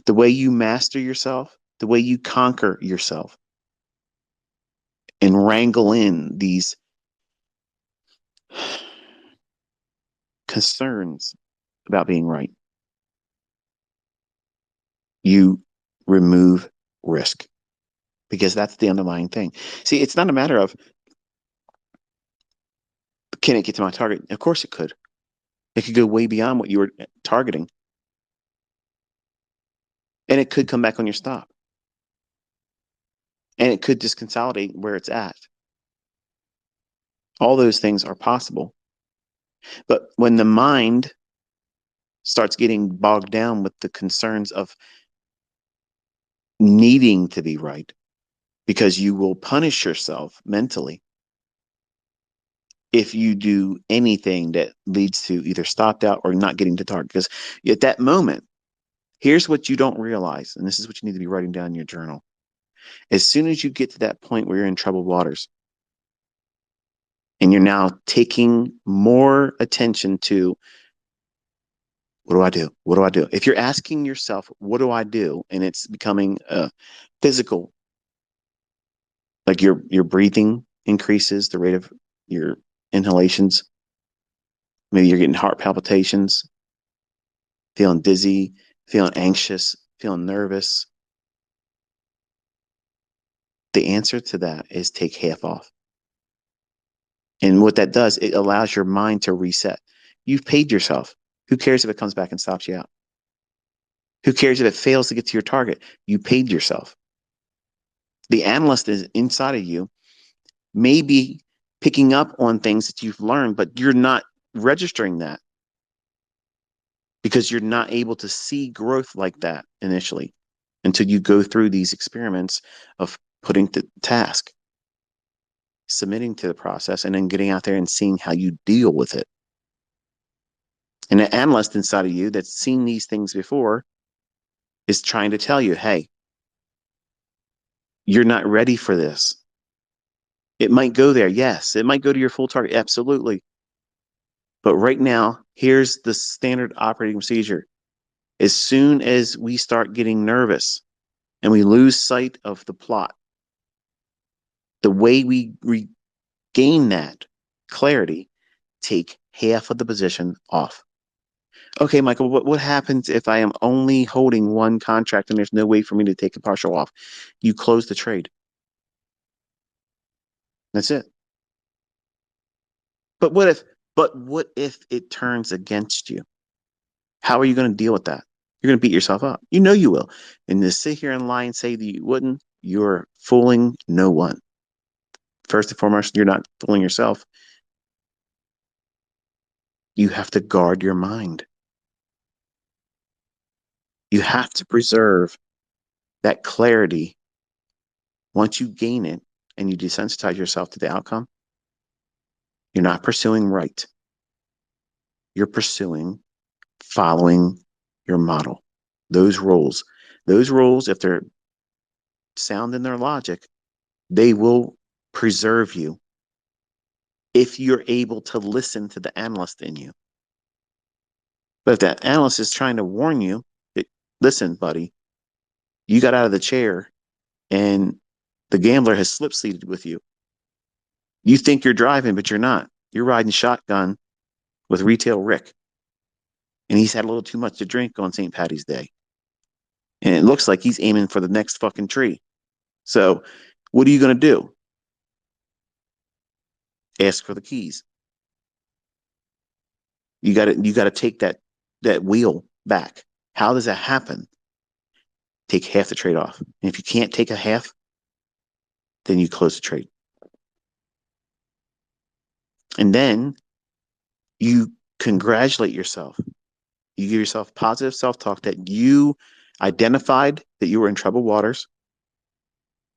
The way you master yourself, the way you conquer yourself and wrangle in these concerns about being right. You remove risk because that's the underlying thing. See, it's not a matter of can it get to my target? Of course it could. It could go way beyond what you were targeting. And it could come back on your stop. And it could just consolidate where it's at. All those things are possible. But when the mind starts getting bogged down with the concerns of needing to be right, because you will punish yourself mentally if you do anything that leads to either stopped out or not getting to target. Because at that moment, here's what you don't realize, and this is what you need to be writing down in your journal. As soon as you get to that point where you're in troubled waters and you're now taking more attention to what do I do? What do I do? If you're asking yourself, what do I do? And it's becoming physical, like your breathing increases, the rate of your inhalations. Maybe you're getting heart palpitations, feeling dizzy, feeling anxious, feeling nervous. The answer to that is take half off. And what that does, it allows your mind to reset. You've paid yourself. Who cares if it comes back and stops you out? Who cares if it fails to get to your target? You paid yourself. The analyst is inside of you, maybe picking up on things that you've learned, but you're not registering that because you're not able to see growth like that initially until you go through these experiments of putting the task, submitting to the process, and then getting out there and seeing how you deal with it. And the analyst inside of you that's seen these things before is trying to tell you, hey, you're not ready for this. It might go there. Yes, it might go to your full target. Absolutely. But right now, here's the standard operating procedure. As soon as we start getting nervous and we lose sight of the plot, the way we regain that clarity, take half of the position off. Okay, Michael, what happens if I am only holding one contract and there's no way for me to take a partial off? You close the trade. That's it. But what if it turns against you? How are you going to deal with that? You're going to beat yourself up. You know you will. And to sit here and lie and say that you wouldn't, you're fooling no one. First and foremost, you're not fooling yourself. You have to guard your mind. You have to preserve that clarity. Once you gain it and you desensitize yourself to the outcome, you're not pursuing right. You're pursuing following your model. Those rules, if they're sound in their logic, they will preserve you if you're able to listen to the analyst in you. But if that analyst is trying to warn you, listen, buddy, you got out of the chair and the gambler has slip seated with you. You think you're driving, but you're not. You're riding shotgun with Retail Rick. And he's had a little too much to drink on St. Patty's Day. And it looks like he's aiming for the next fucking tree. So what are you going to do? Ask for the keys. You got to take that wheel back. How does that happen? Take half the trade off. And if you can't take a half, then you close the trade. And then you congratulate yourself. You give yourself positive self-talk that you identified that you were in troubled waters.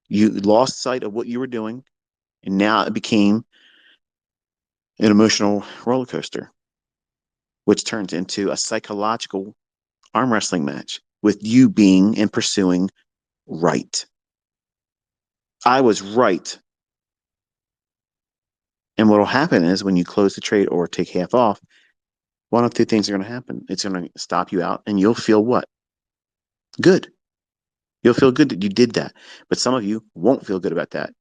You lost sight of what you were doing. And now it became an emotional roller coaster, which turns into a psychological arm wrestling match with you being and pursuing right. I was right. And what will happen is when you close the trade or take half off, one of two things are going to happen. It's going to stop you out and you'll feel what? Good. You'll feel good that you did that. But some of you won't feel good about that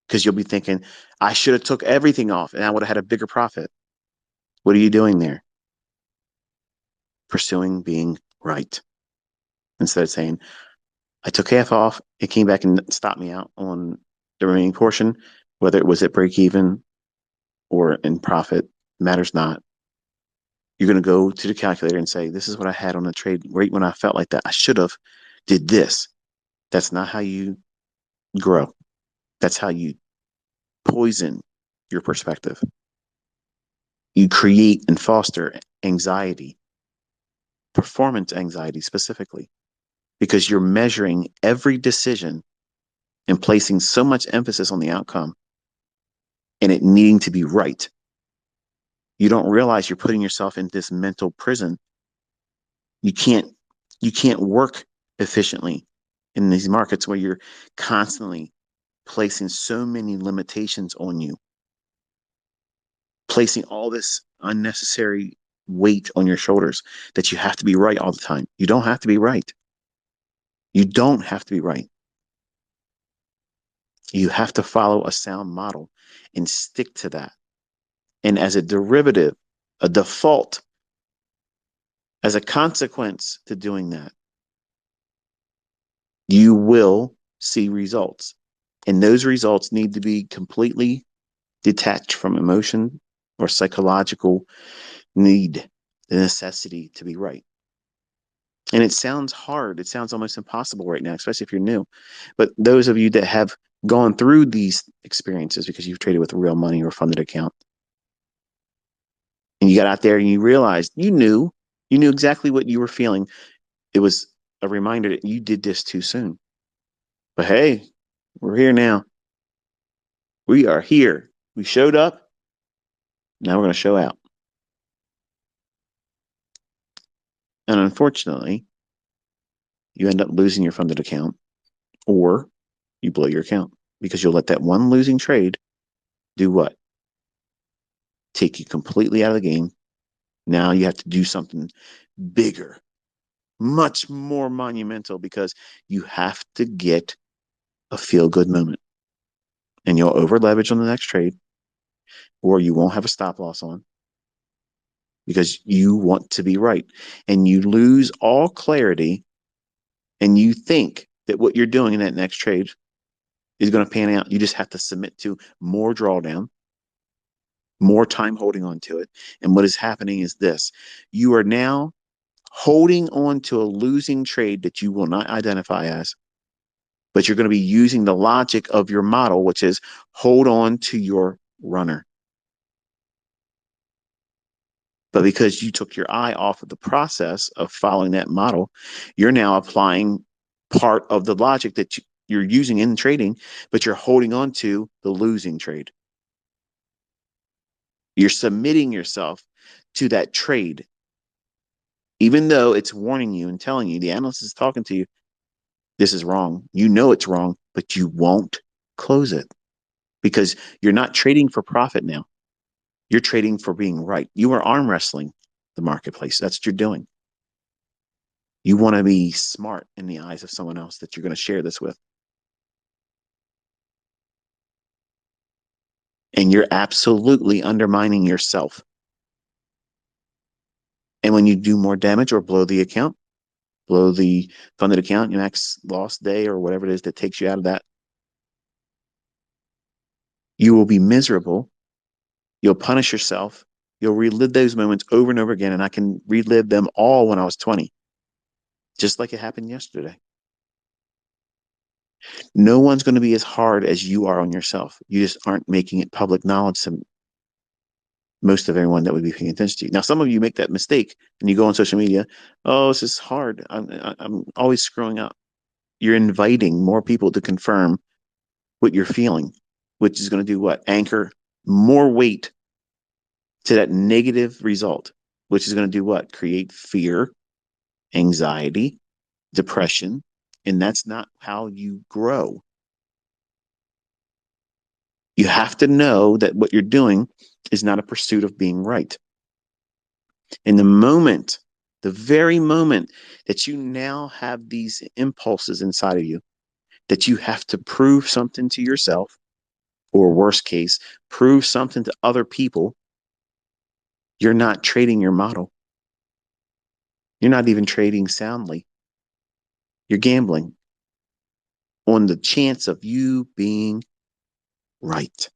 because you'll be thinking, I should have took everything off and I would have had a bigger profit. What are you doing there? Pursuing being right. Instead of saying, I took half off, it came back and stopped me out on the remaining portion, whether it was at break even or in profit, matters not. You're going to go to the calculator and say, this is what I had on the trade right when I felt like that. I should have did this. That's not how you grow. That's how you poison your perspective. You create and foster anxiety, performance anxiety specifically, because you're measuring every decision and placing so much emphasis on the outcome and it needing to be right. You don't realize you're putting yourself in this mental prison. You can't you can't work efficiently in these markets where you're constantly placing so many limitations on you, placing all this unnecessary weight on your shoulders that you have to be right all the time. You don't have to be right. You don't have to be right. You have to follow a sound model and stick to that. And as a derivative, a default, as a consequence to doing that, you will see results. And those results need to be completely detached from emotion or psychological need, the necessity to be right. And it sounds hard. It sounds almost impossible right now, especially if you're new. But those of you that have gone through these experiences because you've traded with real money or funded account, and you got out there and you realized you knew exactly what you were feeling. It was a reminder that you did this too soon. But hey, we're here now. We are here. We showed up. Now we're going to show out. And unfortunately, you end up losing your funded account or you blow your account because you'll let that one losing trade do what? Take you completely out of the game. Now you have to do something bigger, much more monumental because you have to get a feel good moment. And you'll over leverage on the next trade or you won't have a stop loss on because you want to be right. And you lose all clarity and you think that what you're doing in that next trade is going to pan out. You just have to submit to more drawdown, more time holding on to it. And what is happening is this: you are now holding on to a losing trade that you will not identify as, but you're going to be using the logic of your model, which is hold on to your runner. But because you took your eye off of the process of following that model, you're now applying part of the logic that you're using in trading, but you're holding on to the losing trade. You're submitting yourself to that trade, even though it's warning you and telling you, the analyst is talking to you, this is wrong. You know it's wrong, but you won't close it because you're not trading for profit now. You're trading for being right. You are arm wrestling the marketplace. That's what you're doing. You want to be smart in the eyes of someone else that you're going to share this with. And you're absolutely undermining yourself. And when you do more damage or blow the account, blow the funded account, your max loss day or whatever it is that takes you out of that, you will be miserable. You'll punish yourself. You'll relive those moments over and over again. And I can relive them all when I was 20, just like it happened yesterday. No one's going to be as hard as you are on yourself. You just aren't making it public knowledge to most of everyone that would be paying attention to you. Now, some of you make that mistake and you go on social media. Oh, this is hard. I'm always screwing up. You're inviting more people to confirm what you're feeling, which is going to do what? Anchor more weight to that negative result, which is going to do what? Create fear, anxiety, depression. And that's not how you grow. You have to know that what you're doing is not a pursuit of being right. In the moment The very moment that you now have these impulses inside of you, that you have to prove something to yourself, or worst case, prove something to other people, you're not trading your model. You're not even trading soundly. You're gambling on the chance of you being right.